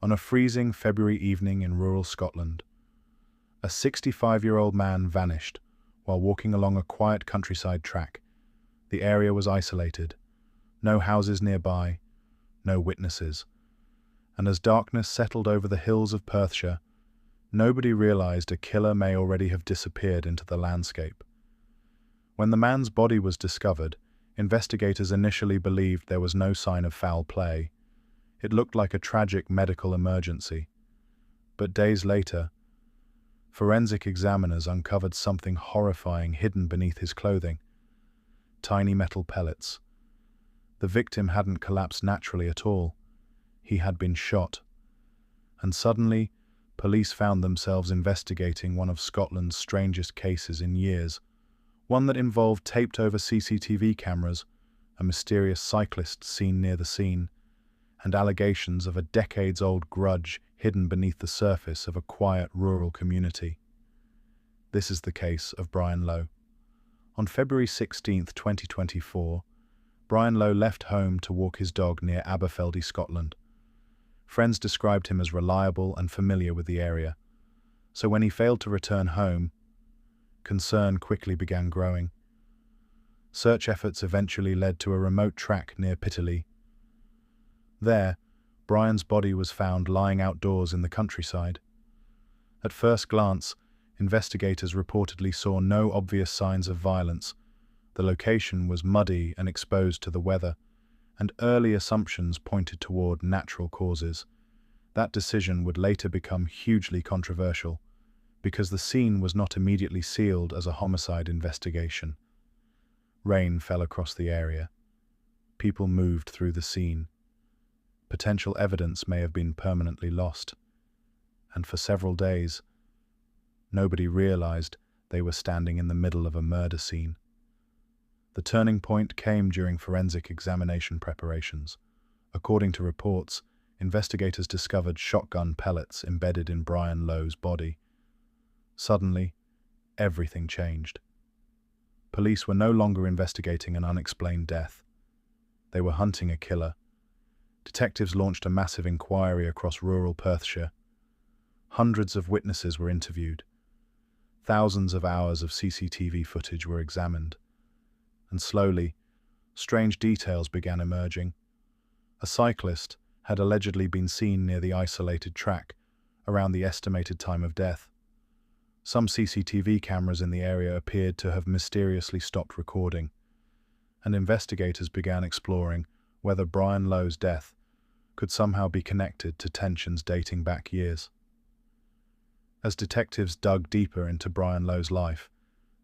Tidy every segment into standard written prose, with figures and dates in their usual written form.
On a freezing February evening in rural Scotland, a 65-year-old man vanished while walking along a quiet countryside track. The area was isolated, no houses nearby, no witnesses. And as darkness settled over the hills of Perthshire, nobody realized a killer may already have disappeared into the landscape. When the man's body was discovered, investigators initially believed there was no sign of foul play. It looked like a tragic medical emergency. But days later, forensic examiners uncovered something horrifying hidden beneath his clothing: tiny metal pellets. The victim hadn't collapsed naturally at all. He had been shot. And suddenly, police found themselves investigating one of Scotland's strangest cases in years, one that involved taped-over CCTV cameras, a mysterious cyclist seen near the scene, and allegations of a decades-old grudge hidden beneath the surface of a quiet rural community. This is the case of Brian Lowe. On February 16, 2024, Brian Lowe left home to walk his dog near Aberfeldy, Scotland. Friends described him as reliable and familiar with the area, so when he failed to return home, concern quickly began growing. Search efforts eventually led to a remote track near Pitterley. There, Brian's body was found lying outdoors in the countryside. At first glance, investigators reportedly saw no obvious signs of violence. The location was muddy and exposed to the weather, and early assumptions pointed toward natural causes. That decision would later become hugely controversial, because the scene was not immediately sealed as a homicide investigation. Rain fell across the area. People moved through the scene. Potential evidence may have been permanently lost, and for several days, nobody realized they were standing in the middle of a murder scene. The turning point came during forensic examination preparations. According to reports, investigators discovered shotgun pellets embedded in Brian Lowe's body. Suddenly, everything changed. Police were no longer investigating an unexplained death. They were hunting a killer. Detectives launched a massive inquiry across rural Perthshire. Hundreds of witnesses were interviewed. Thousands of hours of CCTV footage were examined. And slowly, strange details began emerging. A cyclist had allegedly been seen near the isolated track around the estimated time of death. Some CCTV cameras in the area appeared to have mysteriously stopped recording, and investigators began exploring whether Brian Lowe's death could somehow be connected to tensions dating back years. As detectives dug deeper into Brian Lowe's life,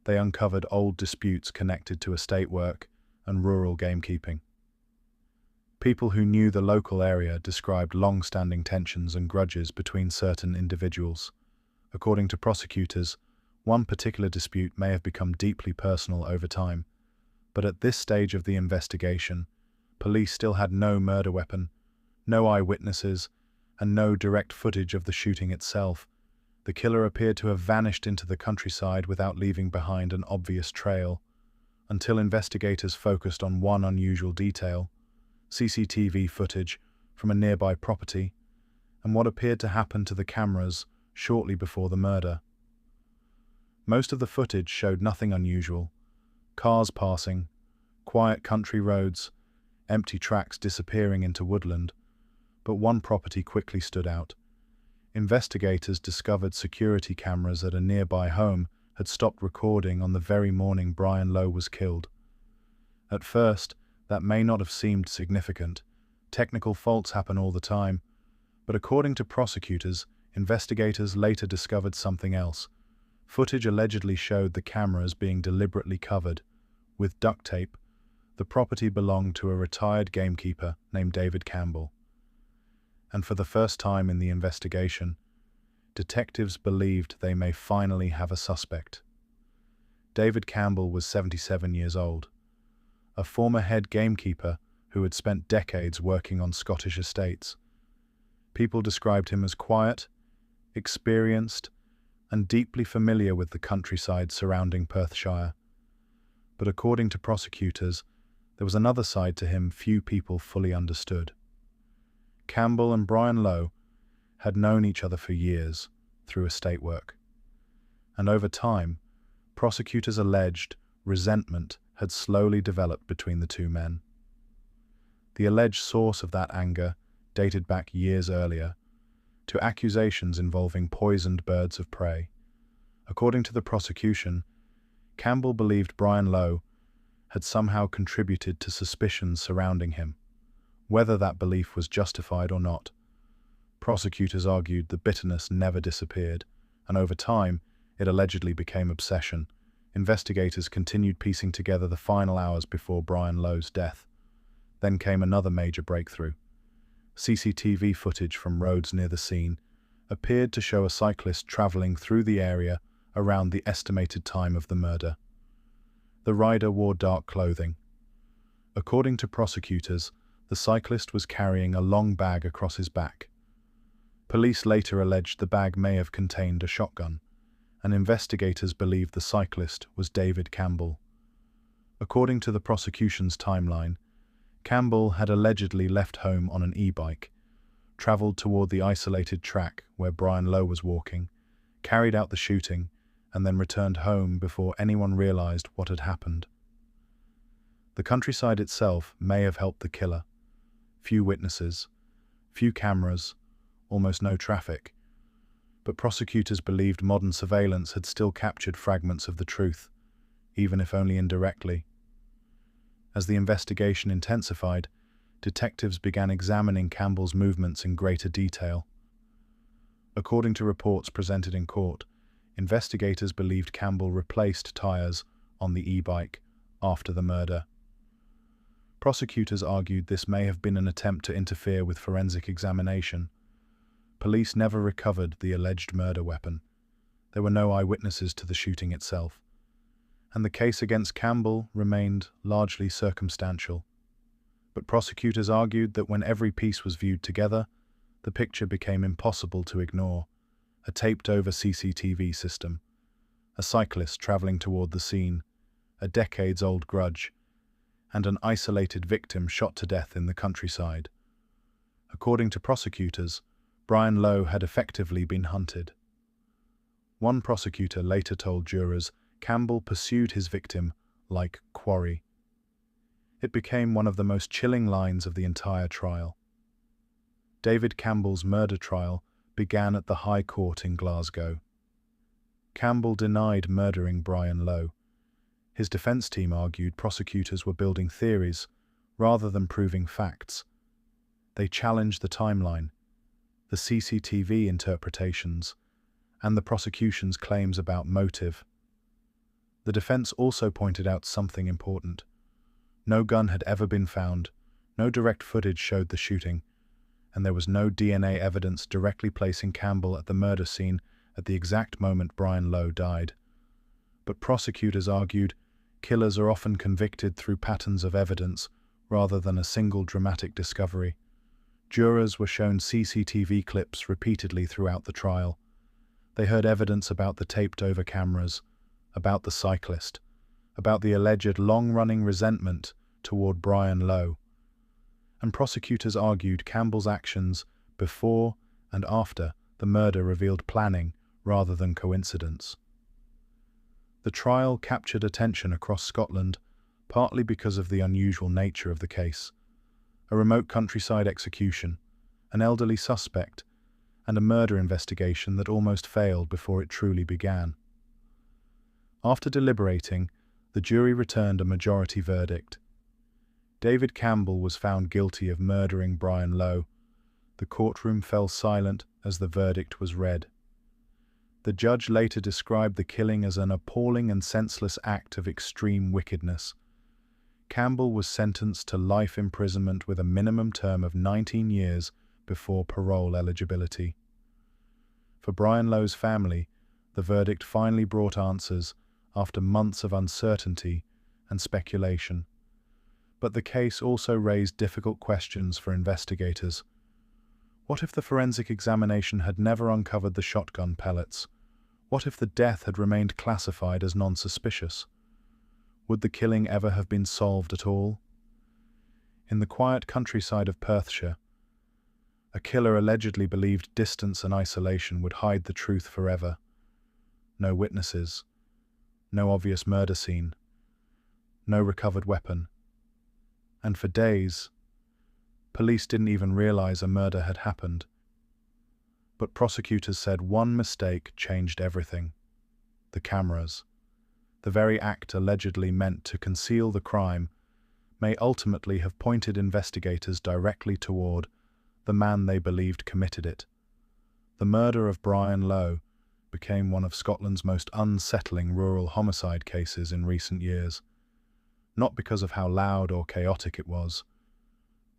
they uncovered old disputes connected to estate work and rural gamekeeping. People who knew the local area described long-standing tensions and grudges between certain individuals. According to prosecutors, one particular dispute may have become deeply personal over time, but at this stage of the investigation, police still had no murder weapon, no eyewitnesses, and no direct footage of the shooting itself. The killer appeared to have vanished into the countryside without leaving behind an obvious trail, until investigators focused on one unusual detail: CCTV footage from a nearby property, and what appeared to happen to the cameras shortly before the murder. Most of the footage showed nothing unusual: cars passing, quiet country roads, empty tracks disappearing into woodland. But one property quickly stood out. Investigators discovered security cameras at a nearby home had stopped recording on the very morning Brian Lowe was killed. At first, that may not have seemed significant. Technical faults happen all the time. But according to prosecutors, investigators later discovered something else. Footage allegedly showed the cameras being deliberately covered with duct tape. The property belonged to a retired gamekeeper named David Campbell. And for the first time in the investigation, detectives believed they may finally have a suspect. David Campbell was 77 years old, a former head gamekeeper who had spent decades working on Scottish estates. People described him as quiet, experienced, and deeply familiar with the countryside surrounding Perthshire. But according to prosecutors, there was another side to him few people fully understood. Campbell and Brian Lowe had known each other for years through estate work. And over time, prosecutors alleged resentment had slowly developed between the two men. The alleged source of that anger dated back years earlier to accusations involving poisoned birds of prey. According to the prosecution, Campbell believed Brian Lowe had somehow contributed to suspicions surrounding him. Whether that belief was justified or not, prosecutors argued the bitterness never disappeared, and over time, it allegedly became obsession. Investigators continued piecing together the final hours before Brian Lowe's death. Then came another major breakthrough. CCTV footage from roads near the scene appeared to show a cyclist traveling through the area around the estimated time of the murder. The rider wore dark clothing. According to prosecutors, the cyclist was carrying a long bag across his back. Police later alleged the bag may have contained a shotgun, and investigators believed the cyclist was David Campbell. According to the prosecution's timeline, Campbell had allegedly left home on an e-bike, traveled toward the isolated track where Brian Lowe was walking, carried out the shooting, and then returned home before anyone realized what had happened. The countryside itself may have helped the killer. Few witnesses, few cameras, almost no traffic. But prosecutors believed modern surveillance had still captured fragments of the truth, even if only indirectly. As the investigation intensified, detectives began examining Campbell's movements in greater detail. According to reports presented in court, investigators believed Campbell replaced tires on the e-bike after the murder. Prosecutors argued this may have been an attempt to interfere with forensic examination. Police never recovered the alleged murder weapon. There were no eyewitnesses to the shooting itself, and the case against Campbell remained largely circumstantial. But prosecutors argued that when every piece was viewed together, the picture became impossible to ignore. A taped-over CCTV system, a cyclist traveling toward the scene, a decades-old grudge, and an isolated victim shot to death in the countryside. According to prosecutors, Brian Lowe had effectively been hunted. One prosecutor later told jurors Campbell pursued his victim like quarry. It became one of the most chilling lines of the entire trial. David Campbell's murder trial began at the High Court in Glasgow. Campbell denied murdering Brian Lowe. His defense team argued prosecutors were building theories rather than proving facts. They challenged the timeline, the CCTV interpretations, and the prosecution's claims about motive. The defense also pointed out something important. No gun had ever been found, no direct footage showed the shooting, and there was no DNA evidence directly placing Campbell at the murder scene at the exact moment Brian Lowe died. But prosecutors argued killers are often convicted through patterns of evidence rather than a single dramatic discovery. Jurors were shown CCTV clips repeatedly throughout the trial. They heard evidence about the taped-over cameras, about the cyclist, about the alleged long-running resentment toward Brian Lowe. And prosecutors argued Campbell's actions before and after the murder revealed planning rather than coincidence. The trial captured attention across Scotland, partly because of the unusual nature of the case. A remote countryside execution, an elderly suspect, and a murder investigation that almost failed before it truly began. After deliberating, the jury returned a majority verdict. David Campbell was found guilty of murdering Brian Lowe. The courtroom fell silent as the verdict was read. The judge later described the killing as an appalling and senseless act of extreme wickedness. Campbell was sentenced to life imprisonment with a minimum term of 19 years before parole eligibility. For Brian Lowe's family, the verdict finally brought answers after months of uncertainty and speculation. But the case also raised difficult questions for investigators. What if the forensic examination had never uncovered the shotgun pellets? What if the death had remained classified as non-suspicious? Would the killing ever have been solved at all? In the quiet countryside of Perthshire, A killer allegedly believed distance and isolation would hide the truth forever. No witnesses, no obvious murder scene, no recovered weapon. And for days, police didn't even realize a murder had happened. But prosecutors said one mistake changed everything. The cameras. The very act allegedly meant to conceal the crime may ultimately have pointed investigators directly toward the man they believed committed it. The murder of Brian Lowe became one of Scotland's most unsettling rural homicide cases in recent years, not because of how loud or chaotic it was,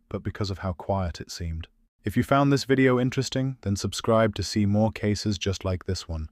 but because of how quiet it seemed. If you found this video interesting, then subscribe to see more cases just like this one.